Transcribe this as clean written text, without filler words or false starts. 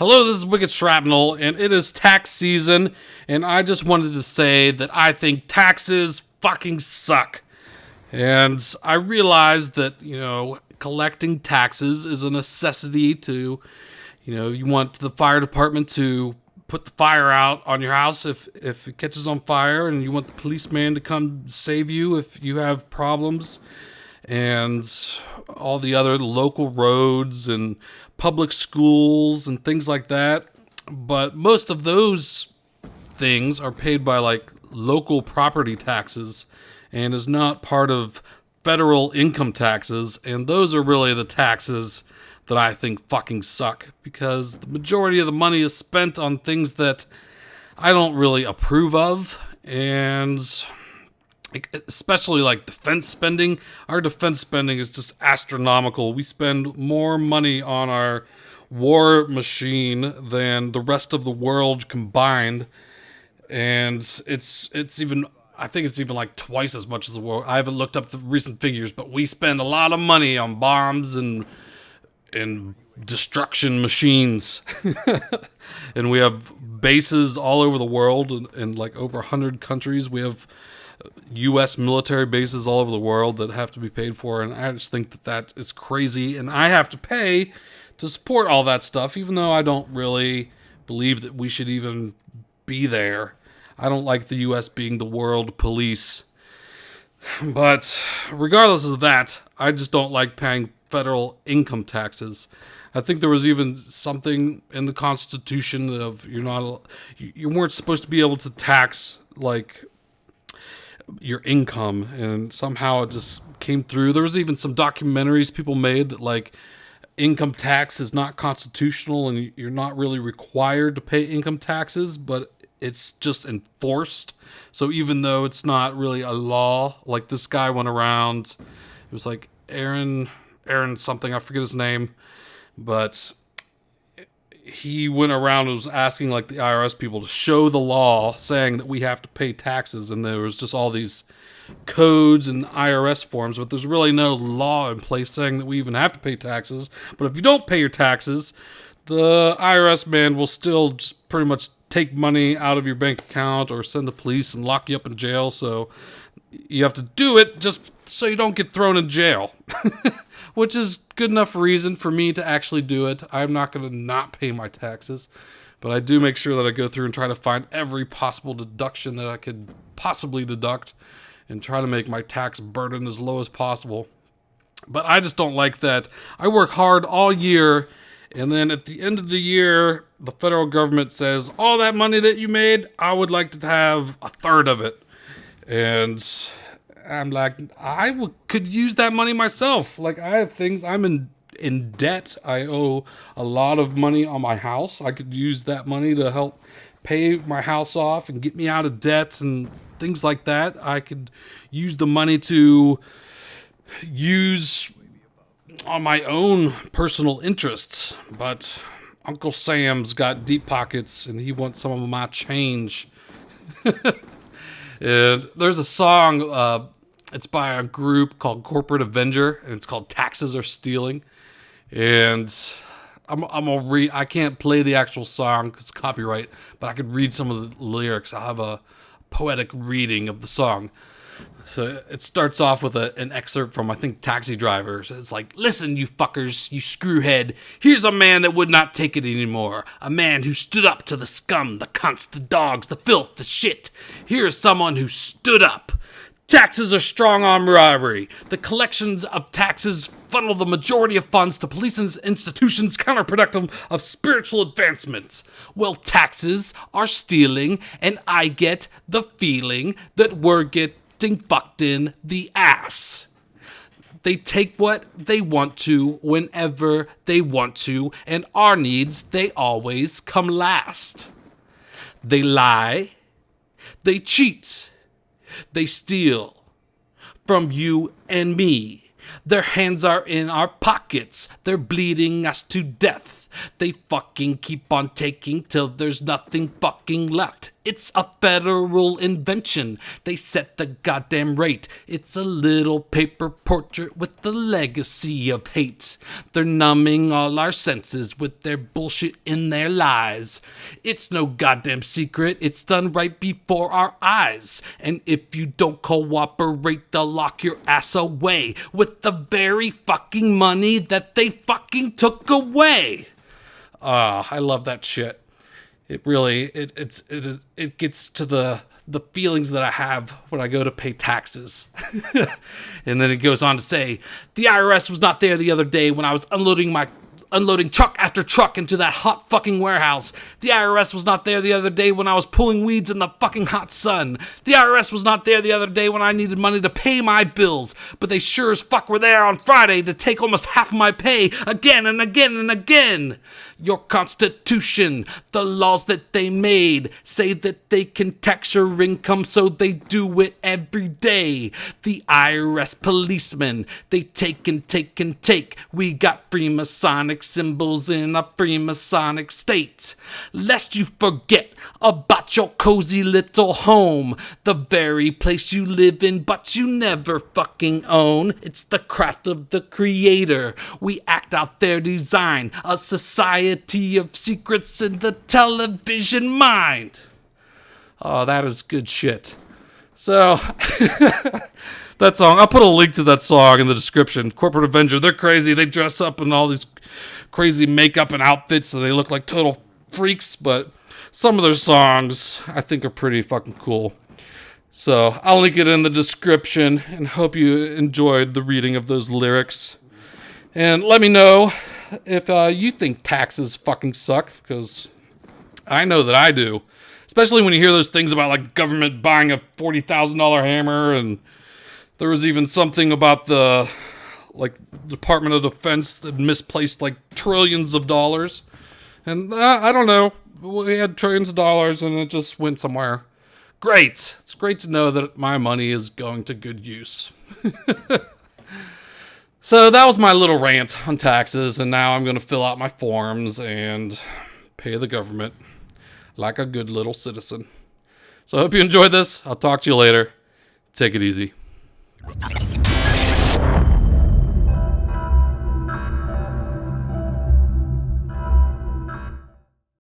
Hello, this is Wicked Shrapnel, and it is tax season, and I just wanted to say that I think taxes fucking suck. And I realize that, collecting taxes is a necessity to, you want the fire department to put the fire out on your house if it catches on fire, and you want the policeman to come save you if you have problems, and all the other local roads and public schools and things like that. But most of those things are paid by like local property taxes and is not part of federal income taxes. And those are really the taxes that I think fucking suck, because the majority of the money is spent on things that I don't really approve of. And especially like defense spending. Our defense spending is just astronomical. We spend more money on our war machine than the rest of the world combined, and it's even, I think it's even like twice as much as the world. I haven't looked up the recent figures, but we spend a lot of money on bombs and destruction machines. And we have bases all over the world in like over 100 countries. We have U.S. military bases all over the world that have to be paid for, and I just think that is crazy, and I have to pay to support all that stuff, even though I don't really believe that we should even be there. I don't like the U.S. being the world police. But regardless of that, I just don't like paying federal income taxes. I think there was even something in the Constitution of you weren't supposed to be able to tax like your income, and somehow it just came through. There was even some documentaries people made that like income tax is not constitutional and you're not really required to pay income taxes, but it's just enforced. So even though it's not really a law, like this guy went around, it was like Aaron something, I forget his name, but he went around and was asking like the IRS people to show the law saying that we have to pay taxes, and there was just all these codes and IRS forms, but there's really no law in place saying that we even have to pay taxes. But if you don't pay your taxes, the IRS man will still just pretty much take money out of your bank account or send the police and lock you up in jail. So you have to do it just so you don't get thrown in jail. Which is good enough reason for me to actually do it. I'm not going to not pay my taxes, but I do make sure that I go through and try to find every possible deduction that I could possibly deduct and try to make my tax burden as low as possible. But I just don't like that I work hard all year, and then at the end of the year, the federal government says, all that money that you made, I would like to have a third of it. And I'm like, could use that money myself. Like, I have things, I'm in debt. I owe a lot of money on my house. I could use that money to help pay my house off and get me out of debt and things like that. I could use the money to use on my own personal interests. But Uncle Sam's got deep pockets and he wants some of my change. And there's a song, it's by a group called Corporate Avenger, and it's called Taxes Are Stealing. And I'm gonna read, I can't play the actual song because copyright, but I could read some of the lyrics. I'll have a poetic reading of the song. So it starts off with an excerpt from, I think, Taxi Driver. So it's like, listen, you fuckers, you screwhead. Here's a man that would not take it anymore. A man who stood up to the scum, the cunts, the dogs, the filth, the shit. Here's someone who stood up. Taxes are strong arm robbery. The collections of taxes funnel the majority of funds to police institutions counterproductive of spiritual advancements. Well, taxes are stealing, and I get the feeling that we're getting fucked in the ass. They take what they want to whenever they want to, and our needs, they always come last. They lie. They cheat. They steal from you and me. Their hands are in our pockets. They're bleeding us to death. They fucking keep on taking till there's nothing fucking left. It's a federal invention. They set the goddamn rate. It's a little paper portrait with the legacy of hate. They're numbing all our senses with their bullshit in their lies. It's no goddamn secret. It's done right before our eyes. And if you don't cooperate, they'll lock your ass away with the very fucking money that they fucking took away. I love that shit. It really, it gets to the feelings that I have when I go to pay taxes. And then it goes on to say, the IRS was not there the other day when I was unloading truck after truck into that hot fucking warehouse. The IRS was not there the other day when I was pulling weeds in the fucking hot sun. The IRS was not there the other day when I needed money to pay my bills. But they sure as fuck were there on Friday to take almost half of my pay again and again and again. Your constitution, the laws that they made, say that they can tax your income, so they do it every day. The IRS policemen, they take and take and take. We got Freemasonic symbols in a Freemasonic state. Lest you forget about your cozy little home, the very place you live in but you never fucking own. It's the craft of the creator. We act out their design, a society of secrets in the television mind. Oh, that is good shit. So, that song, I'll put a link to that song in the description. Corporate Avenger, they're crazy. They dress up in all these crazy makeup and outfits, and they look like total freaks, but some of their songs I think are pretty fucking cool. So, I'll link it in the description, and hope you enjoyed the reading of those lyrics. And let me know if you think taxes fucking suck, because I know that I do. Especially when you hear those things about like government buying a $40,000 hammer, and there was even something about the Department of Defense that misplaced like trillions of dollars. And I don't know, we had trillions of dollars and it just went somewhere. Great. It's great to know that my money is going to good use. So that was my little rant on taxes, and now I'm going to fill out my forms and pay the government like a good little citizen. So I hope you enjoyed this. I'll talk to you later. Take it easy.